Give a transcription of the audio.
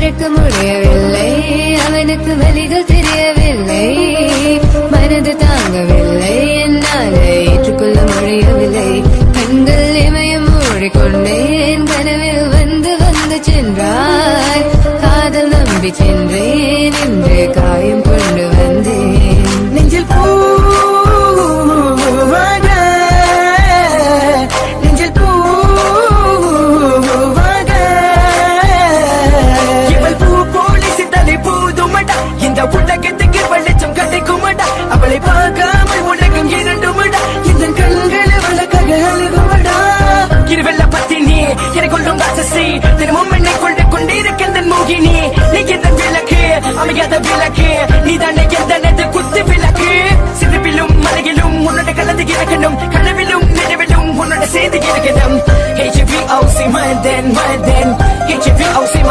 மறக்க முடியவில்லை, அவனுக்கு வலிகள் தெரியவில்லை, மனது தாங்கவில்லை, என்னால் ஏற்றுக்கொள்ள முடியவில்லை. கண்கள் இமயம் மூடிக்கொண்டேன், கனவில் வந்து வந்து சென்றாய், காதல் நம்பி சென்றேன், இன்று காயம் கொண்டு வந்தேன். நெஞ்சில் பூவாக, நெஞ்சில் பூவாக, இவள் பூ போலி சித்தலை போதுமடா, இந்த உலகத்துக்கு வெளிச்சம் கிடைக்குமடா, அவளை பார்க்காமல் உலகம் இரண்டுமடா, இந்த கண்களை வழக்காக அழுகுமடா. இருவெல்ல பத்தினி எனக்கு கொள்ளும் ராசசி, தினமும் என்னை கொண்டு கொண்டிருக்கின்ற மோகினி, நீ எந்த விளக்கு அமையாத விளக்கு, நீ தானே எந்த குத்து விளக்கு. சிறுவிலும் மலையிலும் உன்னோட கலந்து இருக்கணும், கனவிலும் நினைவிலும் உன்னோட சேர்ந்து இருக்கணும். HVOC மதன்